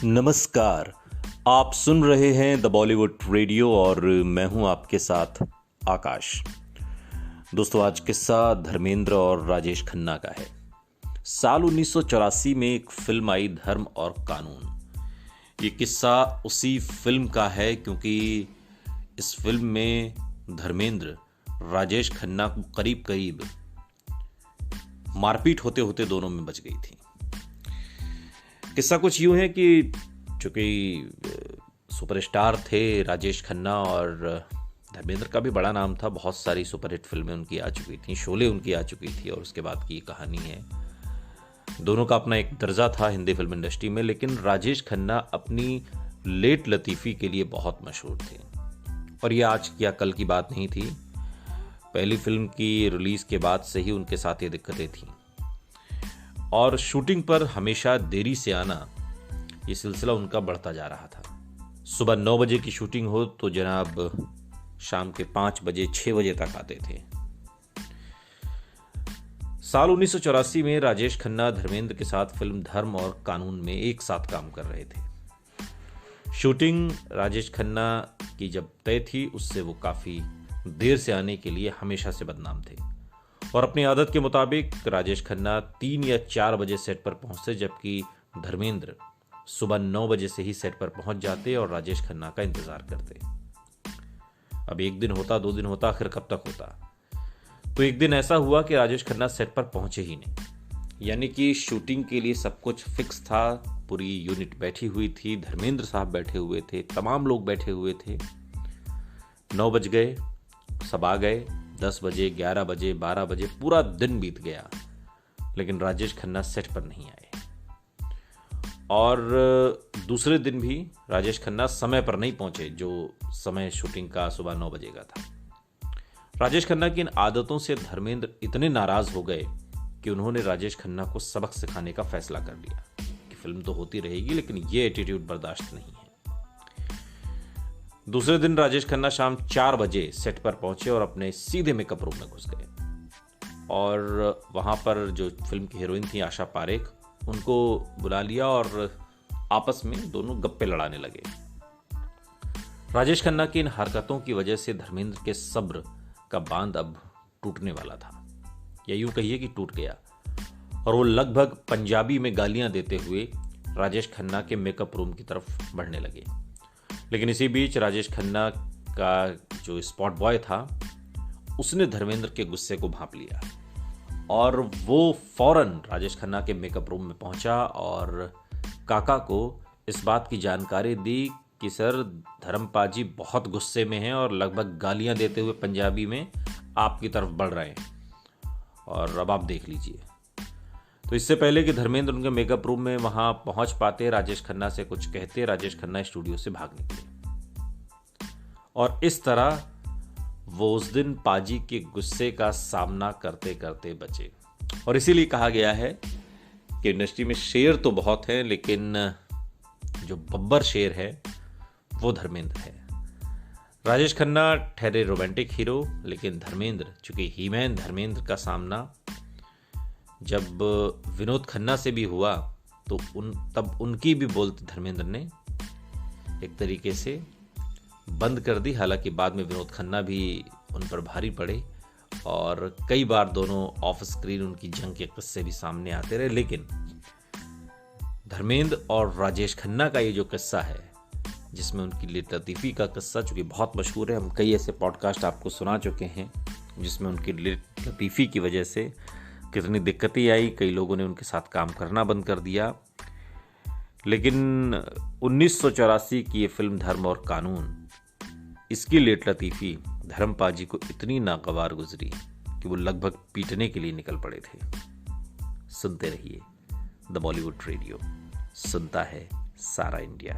नमस्कार। आप सुन रहे हैं द बॉलीवुड रेडियो और मैं हूं आपके साथ आकाश। दोस्तों, आज किस्सा धर्मेंद्र और राजेश खन्ना का है। साल 1984 में एक फिल्म आई, धर्म और कानून। ये किस्सा उसी फिल्म का है क्योंकि इस फिल्म में धर्मेंद्र राजेश खन्ना को करीब करीब मारपीट होते होते दोनों में बच गई थी। किस्सा कुछ यूं है कि चूंकि सुपरस्टार थे राजेश खन्ना और धर्मेंद्र का भी बड़ा नाम था, बहुत सारी सुपरहिट फिल्में उनकी आ चुकी थी, शोले उनकी आ चुकी थी और उसके बाद की कहानी है। दोनों का अपना एक दर्जा था हिंदी फिल्म इंडस्ट्री में, लेकिन राजेश खन्ना अपनी लेट लतीफ़ी के लिए बहुत मशहूर थे। और ये आज या कल की बात नहीं थी, पहली फिल्म की रिलीज के बाद से ही उनके साथ ये दिक्कतें थीं और शूटिंग पर हमेशा देरी से आना, ये सिलसिला उनका बढ़ता जा रहा था। सुबह 9 बजे की शूटिंग हो तो जनाब शाम के 5 बजे 6 बजे तक आते थे। साल 1984 में राजेश खन्ना धर्मेंद्र के साथ फिल्म धर्म और कानून में एक साथ काम कर रहे थे। शूटिंग राजेश खन्ना की जब तय थी, उससे वो काफी देर से आने के लिए हमेशा से बदनाम थे और अपनी आदत के मुताबिक राजेश खन्ना 3 या 4 बजे सेट पर पहुंचते, जबकि धर्मेंद्र सुबह 9 बजे से ही सेट पर पहुंच जाते और राजेश खन्ना का इंतजार करते। अब एक दिन होता, 2 दिन होता, आखिर कब तक होता। तो एक दिन ऐसा हुआ कि राजेश खन्ना सेट पर पहुंचे ही नहीं, यानी कि शूटिंग के लिए सब कुछ फिक्स था, पूरी यूनिट बैठी हुई थी, धर्मेंद्र साहब बैठे हुए थे, तमाम लोग बैठे हुए थे। 9 बज गए, सब आ गए, 10 बजे, 11 बजे, 12 बजे, पूरा दिन बीत गया, लेकिन राजेश खन्ना सेट पर नहीं आए। और दूसरे दिन भी राजेश खन्ना समय पर नहीं पहुंचे, जो समय शूटिंग का सुबह 9 बजे का था। राजेश खन्ना की इन आदतों से धर्मेंद्र इतने नाराज हो गए कि उन्होंने राजेश खन्ना को सबक सिखाने का फैसला कर लिया कि फिल्म तो होती रहेगी, लेकिन ये एटीट्यूड बर्दाश्त नहीं है। दूसरे दिन राजेश खन्ना शाम 4 बजे सेट पर पहुंचे और अपने सीधे मेकअप रूम में घुस गए और वहां पर जो फिल्म की हीरोइन थी आशा पारेख, उनको बुला लिया और आपस में दोनों गप्पे लड़ाने लगे। राजेश खन्ना की इन हरकतों की वजह से धर्मेंद्र के सब्र का बांध अब टूटने वाला था, या यूं कहिए कि टूट गया, और वो लगभग पंजाबी में गालियां देते हुए राजेश खन्ना के मेकअप रूम की तरफ बढ़ने लगे। लेकिन इसी बीच राजेश खन्ना का जो स्पॉट बॉय था, उसने धर्मेंद्र के गुस्से को भांप लिया और वो फौरन राजेश खन्ना के मेकअप रूम में पहुंचा और काका को इस बात की जानकारी दी कि सर, धर्मपाजी बहुत गुस्से में हैं और लगभग गालियां देते हुए पंजाबी में आपकी तरफ बढ़ रहे हैं और अब आप देख लीजिए। तो इससे पहले कि धर्मेंद्र उनके मेकअप रूम में वहां पहुंच पाते, राजेश खन्ना से कुछ कहते, राजेश खन्ना स्टूडियो से भाग निकले और इस तरह वो उस दिन पाजी के गुस्से का सामना करते करते बचे। और इसीलिए कहा गया है कि इंडस्ट्री में शेर तो बहुत है, लेकिन जो बब्बर शेर है वो धर्मेंद्र है। राजेश खन्ना ठहरे रोमांटिक हीरो, लेकिन धर्मेंद्र, चूंकि हीमैन धर्मेंद्र का सामना जब विनोद खन्ना से भी हुआ तो तब उनकी भी बोलती धर्मेंद्र ने एक तरीके से बंद कर दी। हालांकि बाद में विनोद खन्ना भी उन पर भारी पड़े और कई बार दोनों ऑफ स्क्रीन उनकी जंग के किस्से भी सामने आते रहे, लेकिन धर्मेंद्र और राजेश खन्ना का ये जो किस्सा है, जिसमें उनकी लेट लतीफ़ी का किस्सा चूंकि बहुत मशहूर है, हम कई ऐसे पॉडकास्ट आपको सुना चुके हैं जिसमें उनकी लेट लतीफ़ी की वजह से कितनी दिक्कतें आई, कई लोगों ने उनके साथ काम करना बंद कर दिया। लेकिन 1984 की ये फिल्म धर्म और कानून, इसकी लेट लतीफ़ी धर्मपाजी को इतनी नागवार गुजरी कि वो लगभग पीटने के लिए निकल पड़े थे। सुनते रहिए द बॉलीवुड रेडियो, सुनता है सारा इंडिया।